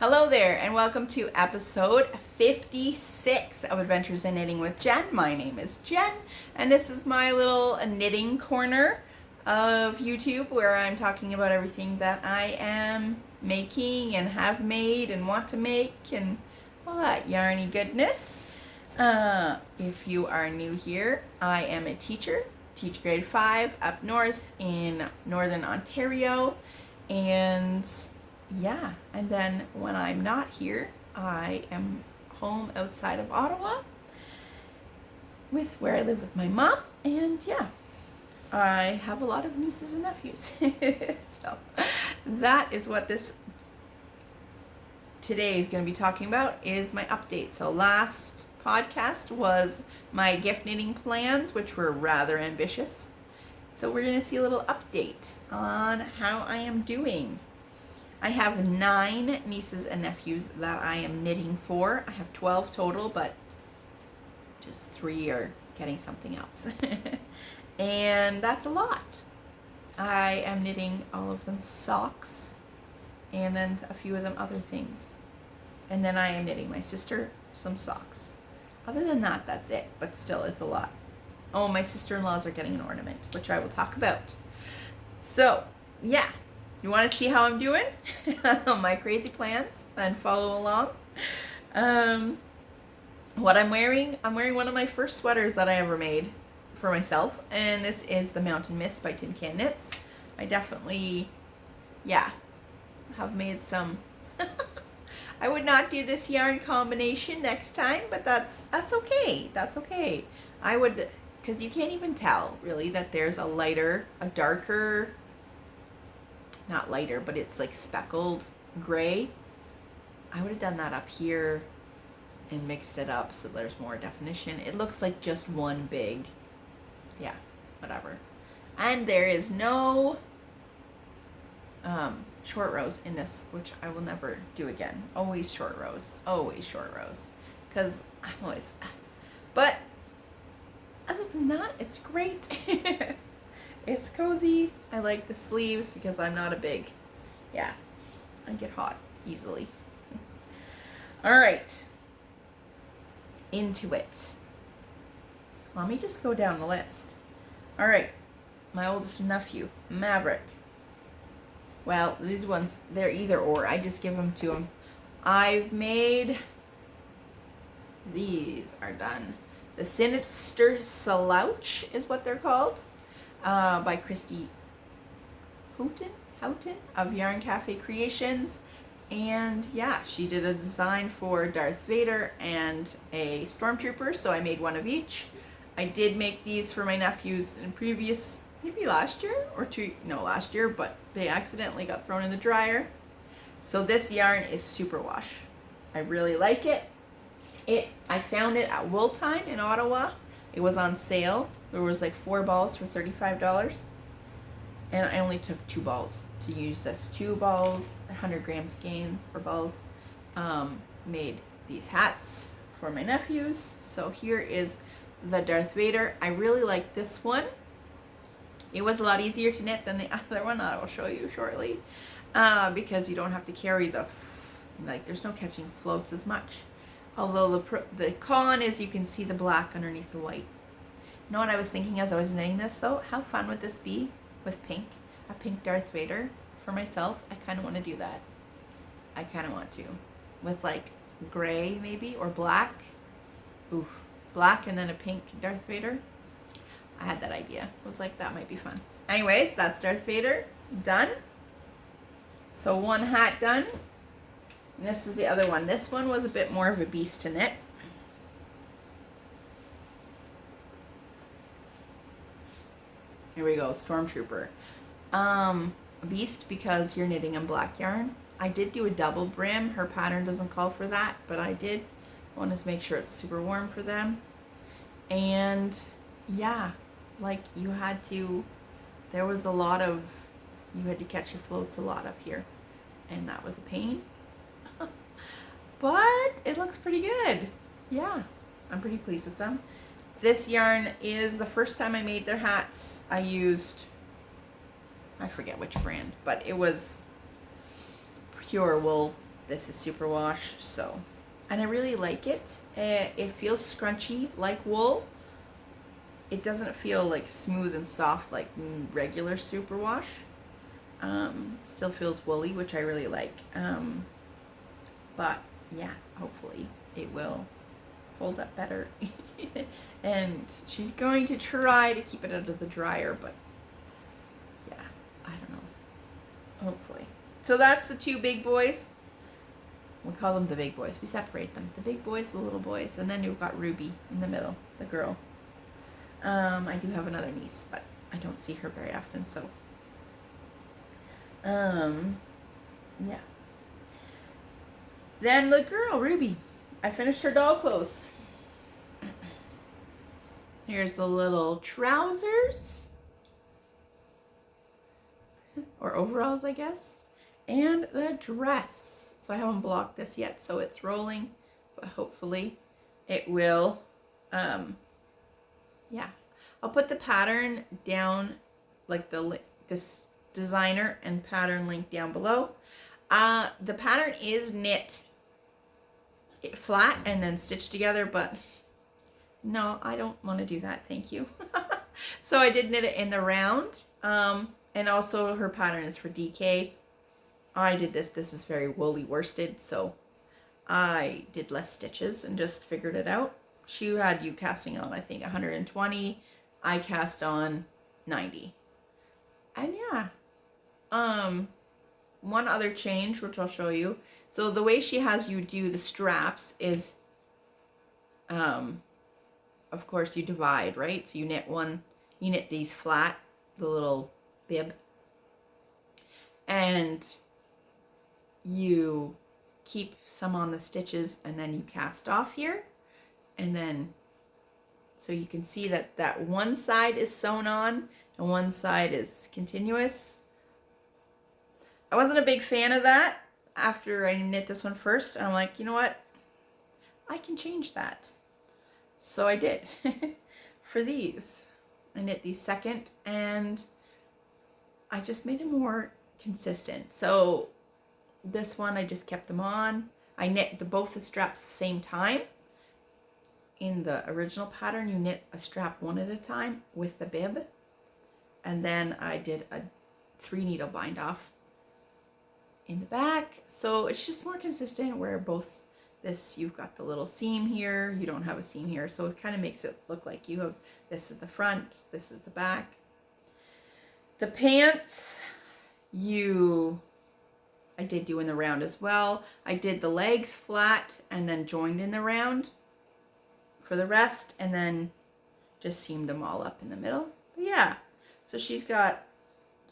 Hello there, and welcome to episode 56 of Adventures in Knitting with Jen. My name is Jen, and this is my little knitting corner of YouTube where I'm talking about everything that I am making and have made and want to make and all that yarny goodness. If you are new here, I am a teacher, teach grade 5 up north in Northern Ontario, and yeah, and then when I'm not here, I am home outside of Ottawa with where I live with my mom, and yeah, I have a lot of nieces and nephews. So that is what this today is going to be talking about, is my update. So last podcast was my gift knitting plans, which were rather ambitious. So we're going to see a little update on how I am doing. I have 9 nieces and nephews that I am knitting for. I have 12 total, but just 3 are getting something else. And that's a lot. I am knitting all of them socks, and then a few of them other things. And then I am knitting my sister some socks. Other than that, that's it, but still, it's a lot. Oh, my sister-in-laws are getting an ornament, which I will talk about. So, yeah. You want to see how I'm doing? My crazy plans, and follow along. What I'm wearing one of my first sweaters that I ever made for myself, and this is the Mountain Mist by Tin Can Knits. I definitely, have made some. I would not do this yarn combination next time, but that's okay. That's okay. I would, because you can't even tell really that there's a darker, not lighter, but it's like speckled gray. I would have done that up here and mixed it up so there's more definition. It looks like just one big, whatever. And there is no short rows in this, which I will never do again. Always short rows, because I'm always, but other than that, it's great. It's cozy. I like the sleeves because I'm not a big, I get hot easily. All right, into it. Let me just go down the list. All right, my oldest nephew, Maverick. Well, these ones, they're either or. I just give them to him. I've made, these are done. The Sinister Slouch is what they're called. By Christy Houghten of Yarn Cafe Creations, and she did a design for Darth Vader and a stormtrooper, so I made one of each. I did make these for my nephews in previous, maybe last year or last year, but they accidentally got thrown in the dryer. So this yarn is superwash. I really like it. I found it at Wool Time in Ottawa. It was on sale. There was like 4 balls for $35. And I only took 2 balls to use this. 2 balls, 100 gram skeins or balls. Made these hats for my nephews. So here is the Darth Vader. I really like this one. It was a lot easier to knit than the other one that I will show you shortly. Because you don't have to carry there's no catching floats as much. Although the con is you can see the black underneath the white. You know what I was thinking as I was knitting this though? How fun would this be with pink? A pink Darth Vader for myself. I kind of want to do that. I kind of want to. With like gray maybe, or black. Oof. Black and then a pink Darth Vader. I had that idea. I was like, that might be fun. Anyways, that's Darth Vader. Done. So one hat done. And this is the other one. This one was a bit more of a beast to knit. Here we go, Stormtrooper. A beast because you're knitting in black yarn. I did do a double brim. Her pattern doesn't call for that, but I did. I wanted to make sure it's super warm for them. And there was a lot of, you had to catch your floats a lot up here. And that was a pain. But it looks pretty good. Yeah, I'm pretty pleased with them. This yarn is the first time I made their hats. I used, I forget which brand, but it was pure wool this is superwash, so, and I really like it. It feels scrunchy like wool. It doesn't feel like smooth and soft like regular superwash. Still feels woolly, which I really like. But yeah, hopefully it will hold up better. And she's going to try to keep it out of the dryer, but yeah, I don't know. Hopefully. So that's the two big boys. We call them the big boys. We separate them. The big boys, the little boys, and then you've got Ruby in the middle, the girl. I do have another niece, but I don't see her very often, so yeah. Then the girl, Ruby. I finished her doll clothes. Here's the little trousers. Or overalls, I guess. And the dress. So I haven't blocked this yet, so it's rolling. But hopefully it will. Yeah. I'll put the pattern down, like the designer and pattern link down below. The pattern is knit flat and then stitched together, but no, I don't want to do that, thank you. So I did knit it in the round, and also her pattern is for DK. I did this is very woolly worsted, so I did less stitches and just figured it out. She had you casting on, I think, 120. I cast on 90. And yeah, one other change, which I'll show you. So the way she has you do the straps is, of course, you divide, right? So you knit these flat, the little bib, and you keep some on the stitches, and then you cast off here, and then so you can see that one side is sewn on and one side is continuous. I wasn't a big fan of that after I knit this one first, and I'm like, you know what, I can change that. So I did. For these, I knit these second, and I just made it more consistent. So this one, I just kept them on. I knit both the straps the same time. In the original pattern, you knit a strap one at a time with the bib, and then I did a 3 needle bind off in the back. So it's just more consistent, where both this, you've got the little seam here, you don't have a seam here, so it kind of makes it look like you have, this is the front, this is the back. The pants, I did do in the round as well. I did the legs flat and then joined in the round for the rest, and then just seamed them all up in the middle. But yeah, so she's got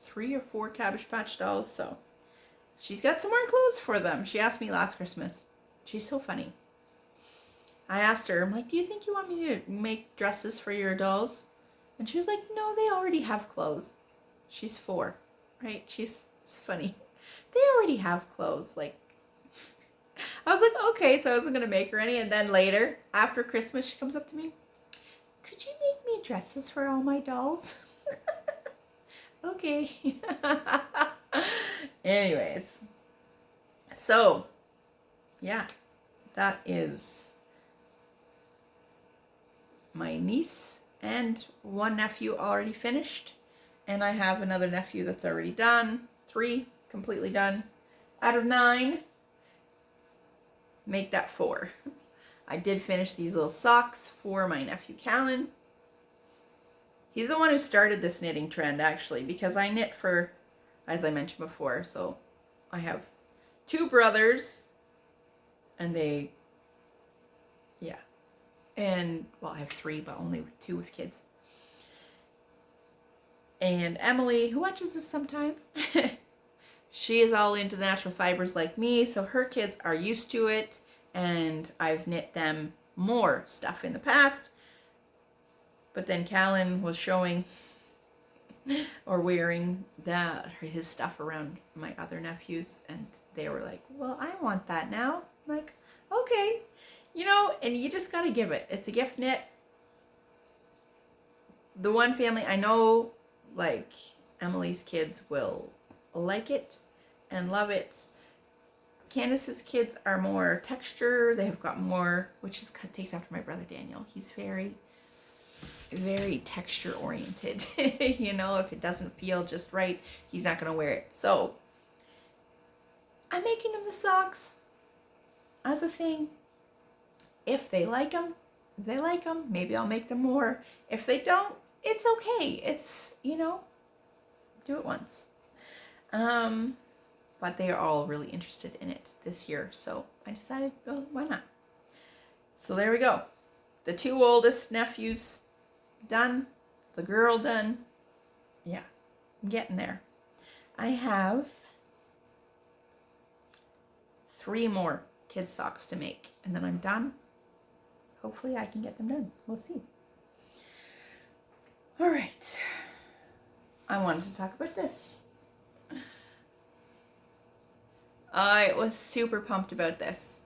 3 or 4 Cabbage Patch dolls, so she's got some more clothes for them. She asked me last Christmas. She's so funny. I asked her, I'm like, do you think you want me to make dresses for your dolls? And she was like, no, they already have clothes. She's 4, right? She's funny. They already have clothes. Like, I was like, okay, so I wasn't going to make her any. And then later, after Christmas, she comes up to me, could you make me dresses for all my dolls? Okay. Anyways, so yeah, that is my niece and one nephew already finished, and I have another nephew that's already done. 3 completely done out of 9. Make that 4. I did finish these little socks for my nephew Callan. He's the one who started this knitting trend, actually, because I knit for, as I mentioned before, so I have 2 brothers, and they, yeah, and, well, I have 3, but only 2 with kids. And Emily, who watches this sometimes, she is all into the natural fibers like me, so her kids are used to it, and I've knit them more stuff in the past. But then Callan was showing or wearing his stuff around my other nephews, and they were like, well, I want that now. I'm like, okay, you know, and you just got to give it. It's a gift knit. The one family I know, like Emily's kids, will like it and love it. Candace's kids are more texture. They have got more, which is takes after my brother Daniel. He's very, very texture oriented. You know, if it doesn't feel just right, he's not going to wear it. So I'm making them the socks as a thing. If they like them, they like them. Maybe I'll make them more. If they don't, it's okay. It's, you know, do it once. But they are all really interested in it this year. So I decided, well, why not? So there we go. The 2 oldest nephews done. The girl done. Yeah, I'm getting there. I have 3 more kids socks to make, and then I'm done. Hopefully I can get them done. We'll see. All right. I wanted to talk about this. I was super pumped about this.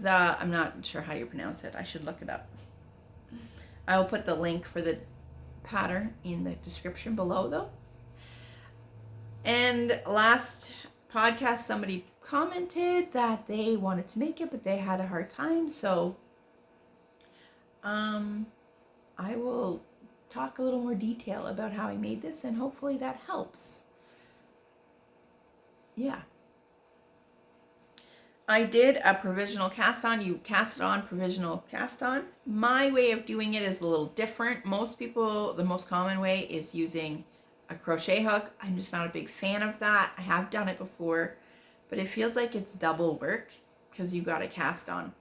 I'm not sure how you pronounce it. I should look it up. I will put the link for the pattern in the description below though. And last podcast, somebody commented that they wanted to make it, but they had a hard time. So I will talk a little more detail about how I made this, and hopefully that helps. Yeah. I did a provisional cast on. You cast it on, provisional cast on. My way of doing it is a little different. Most people, the most common way is using a crochet hook. I'm just not a big fan of that. I have done it before, but it feels like it's double work because you got to cast on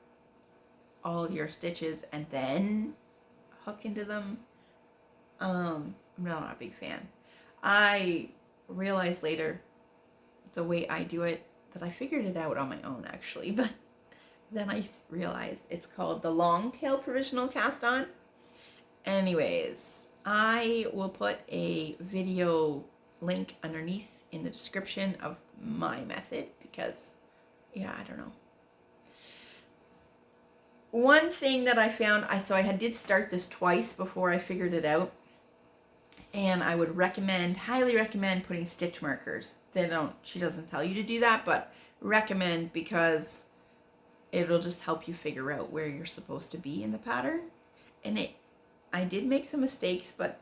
all your stitches and then hook into them. I'm not a big fan. I realized later the way I do it that I figured it out on my own actually, but then I realized it's called the long tail provisional cast on. Anyways, I will put a video link underneath in the description of my method because, yeah, I don't know. One thing that I found, I did start this twice before I figured it out, and I would highly recommend putting stitch markers. She doesn't tell you to do that, but recommend because it'll just help you figure out where you're supposed to be in the pattern. And I did make some mistakes, but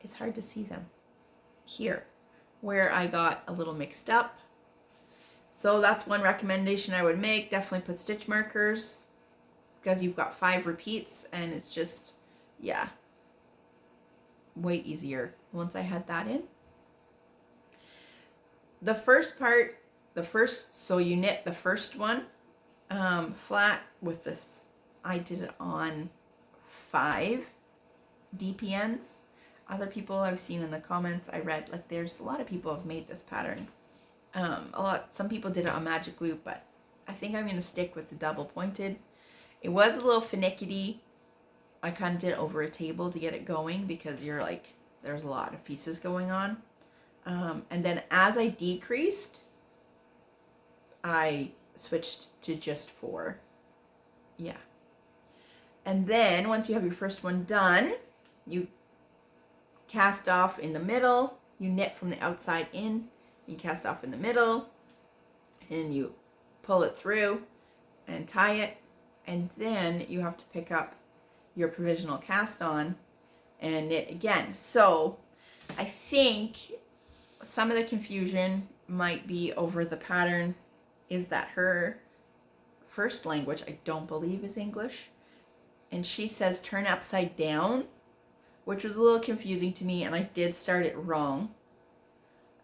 it's hard to see them here where I got a little mixed up. So that's one recommendation I would make. Definitely put stitch markers because you've got 5 repeats and it's just, yeah, way easier once I had that in. The first part, so you knit the first one flat with this. I did it on 5 DPNs. Other people I've seen in the comments, I read, like, there's a lot of people have made this pattern. Some people did it on magic loop, but I think I'm going to stick with the double pointed. It was a little finicky. I kind of did it over a table to get it going because you're like, there's a lot of pieces going on. And then as I decreased, I switched to just 4. Yeah. And then once you have your first one done, you cast off in the middle, you knit from the outside in, you cast off in the middle, and you pull it through and tie it, and then you have to pick up your provisional cast on and knit again. So I think some of the confusion might be over the pattern is that her first language, I don't believe, is English. And she says turn upside down, which was a little confusing to me, and I did start it wrong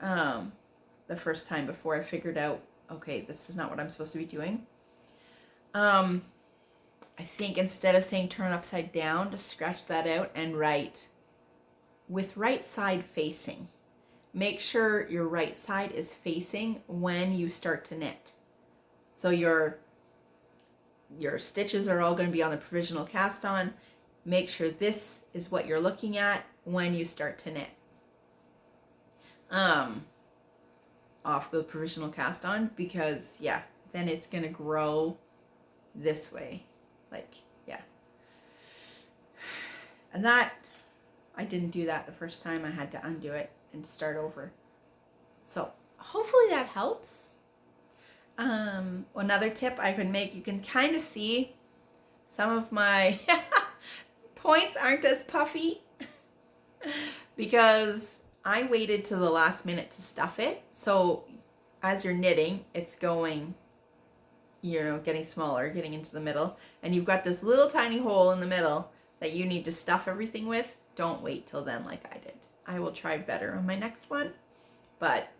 the first time before I figured out, okay, this is not what I'm supposed to be doing. I think instead of saying turn upside down, just scratch that out and write with right side facing. Make sure your right side is facing when you start to knit. So your stitches are all going to be on the provisional cast on. Make sure this is what you're looking at when you start to knit. Off the provisional cast on, because yeah, then it's going to grow this way. Like, yeah. And that, I didn't do that the first time. I had to undo it and start over. So hopefully that helps. Another tip I could make, you can kind of see some of my points aren't as puffy because I waited to the last minute to stuff it. So as you're knitting, it's going, you know, getting smaller, getting into the middle, and you've got this little tiny hole in the middle that you need to stuff everything with. Don't wait till then like I did. I will try better on my next one. But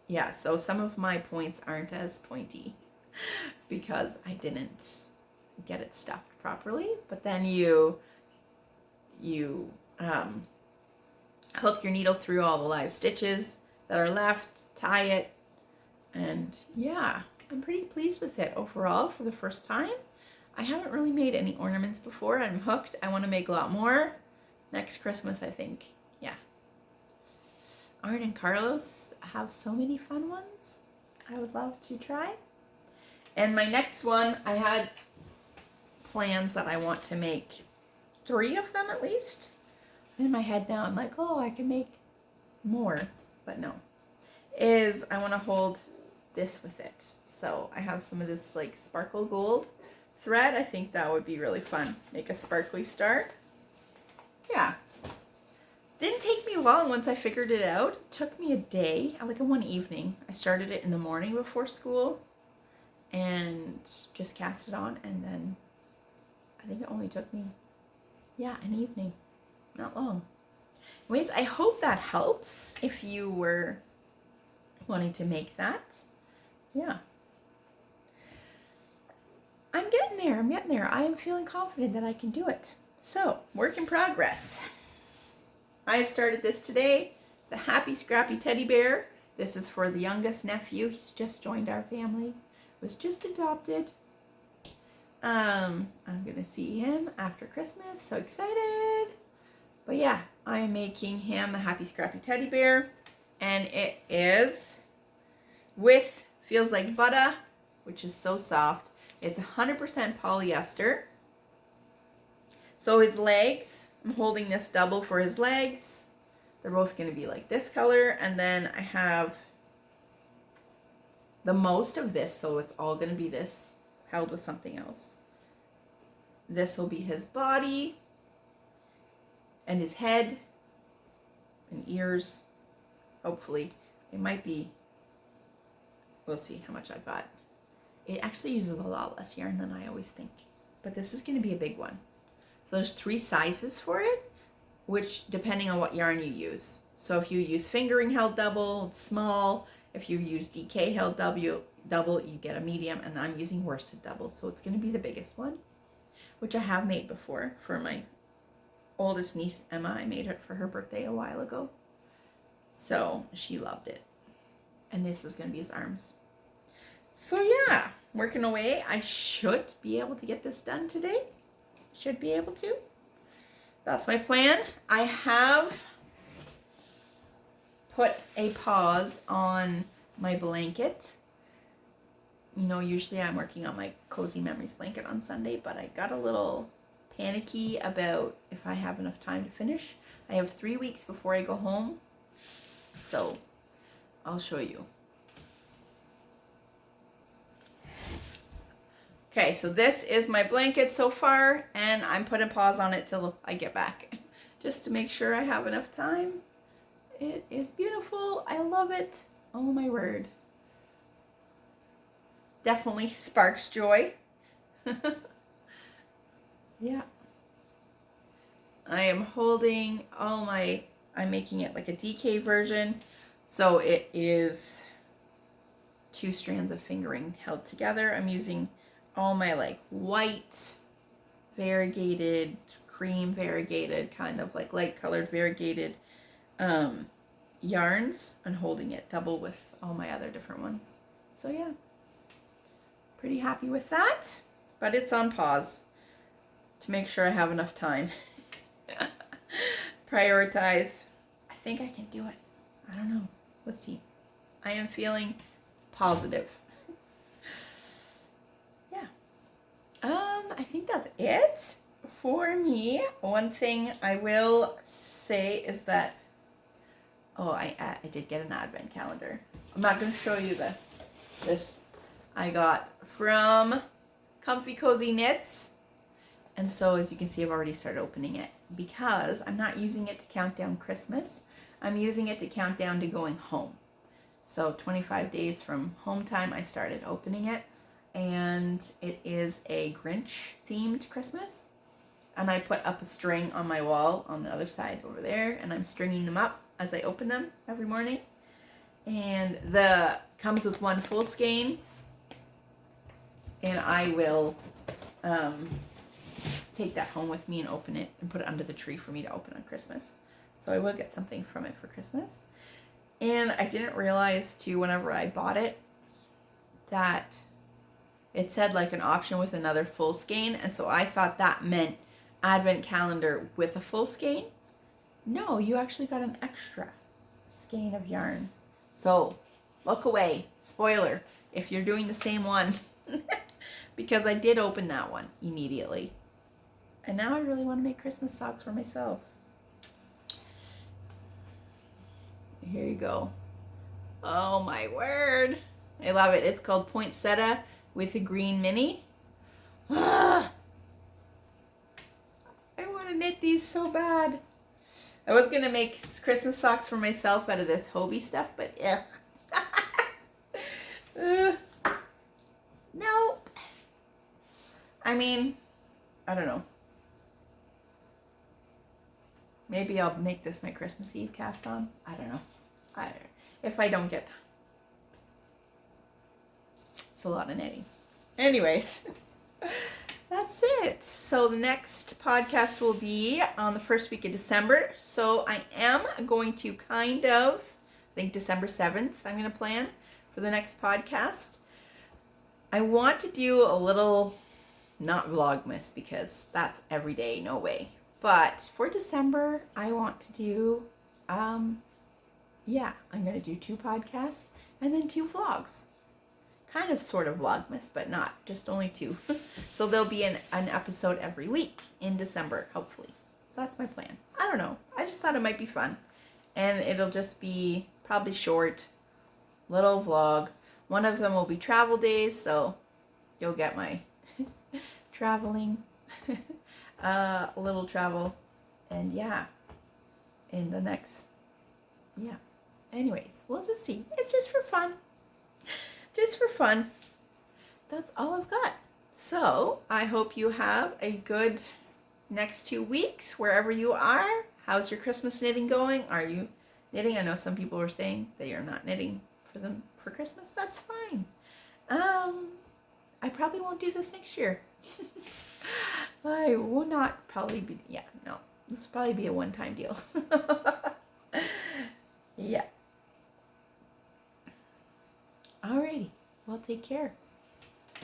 yeah, so some of my points aren't as pointy because I didn't get it stuffed properly. But then you hook your needle through all the live stitches that are left, tie it, and yeah, I'm pretty pleased with it overall for the first time. I haven't really made any ornaments before. I'm hooked. I want to make a lot more next Christmas, I think. Yeah. Aran and Carlos have so many fun ones I would love to try. And my next one, I had plans that I want to make 3 of them at least. In my head now, I'm like, oh, I can make more, but no. Is I want to hold this with it. So I have some of this like sparkle gold thread. I think that would be really fun. Make a sparkly star. Yeah. Didn't take me long once I figured it out. It took me a day, like one evening. I started it in the morning before school and just cast it on, and then I think it only took me, yeah, an evening. Not long. Anyways, I hope that helps if you were wanting to make that. Yeah. I'm getting there. I'm getting there. I am feeling confident that I can do it. So, work in progress. I have started this today, the Happy Scrappy Teddy Bear. This is for the youngest nephew. He's just joined our family. Was just adopted. I'm gonna see him after Christmas. So excited. But yeah, I am making him the Happy Scrappy Teddy Bear. And it is with Feels Like Butter, which is so soft. It's 100% polyester. So his legs, I'm holding this double for his legs. They're both going to be like this color. And then I have the most of this, so it's all going to be this held with something else. This will be his body and his head and ears. Hopefully. It might be, we'll see how much I bought. It actually uses a lot less yarn than I always think. But this is going to be a big one. So there's 3 sizes for it, which depending on what yarn you use. So if you use fingering held double, it's small. If you use DK held double, you get a medium, and I'm using worsted double. So it's going to be the biggest one, which I have made before for my oldest niece, Emma. I made it for her birthday a while ago. So she loved it. And this is going to be his arms. So yeah, working away. I should be able to get this done today. Should be able to. That's my plan. I have put a pause on my blanket. You know, usually I'm working on my Cozy Memories blanket on Sunday, but I got a little panicky about if I have enough time to finish. I have 3 weeks before I go home, so I'll show you. Okay, so this is my blanket so far, and I'm putting pause on it till I get back, just to make sure I have enough time. It is beautiful. I love it. Oh my word. Definitely sparks joy. Yeah. I am holding all my, I'm making it like a DK version. So it is 2 strands of fingering held together. I'm using all my like white variegated, cream variegated, kind of like light colored variegated yarns, and holding it double with all my other different ones. So yeah, pretty happy with that, but it's on pause to make sure I have enough time. Prioritize. I think I can do it. I don't know. Let's see. I am feeling positive. Yeah. I think that's it for me. One thing I will say is that Oh, I did get an advent calendar. I'm not going to show you this I got from Comfy Cozy Knits. And so as you can see, I've already started opening it because I'm not using it to count down Christmas. I'm using it to count down to going home. So 25 days from home time, I started opening it. And it is a Grinch themed Christmas. And I put up a string on my wall on the other side over there, and I'm stringing them up as I open them every morning. And comes with one full skein, and I will take that home with me and open it and put it under the tree for me to open on Christmas. So I will get something from it for Christmas. And I didn't realize too, whenever I bought it, that it said like an option with another full skein, and so I thought that meant advent calendar with a full skein. No, you actually got an extra skein of yarn. So look away, spoiler, if you're doing the same one, because I did open that one immediately. And now I really want to make Christmas socks for myself. Here you go. Oh my word. I love it. It's called Poinsettia with a green mini. Ah, I want to knit these so bad. I was going to make Christmas socks for myself out of this Hobie stuff, but ugh. No. I mean, I don't know. Maybe I'll make this my Christmas Eve cast on. I don't know. If I don't get... It's a lot of knitting. Anyways, that's it. So the next podcast will be on the first week of December. So I am going to I think December 7th, I'm going to plan for the next podcast. I want to do a little, not Vlogmas, because that's every day, no way. But for December, I want to do, I'm going to do 2 podcasts and then 2 vlogs. Kind of sort of Vlogmas, but not, just only 2. So there'll be an episode every week in December, hopefully. That's my plan. I don't know. I just thought it might be fun. And it'll just be probably short, little vlog. One of them will be travel days, so you'll get my traveling, a little travel, and yeah, in the next, yeah. Anyways, we'll just see. It's just for fun. Just for fun. That's all I've got. So I hope you have a good next 2 weeks wherever you are. How's your Christmas knitting going? Are you knitting? I know some people were saying that you're not knitting for Christmas. That's fine. I probably won't do this next year. I will not probably be, yeah, no. This will probably be a one-time deal. Yeah. Alrighty. Well, take care.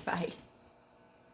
Bye.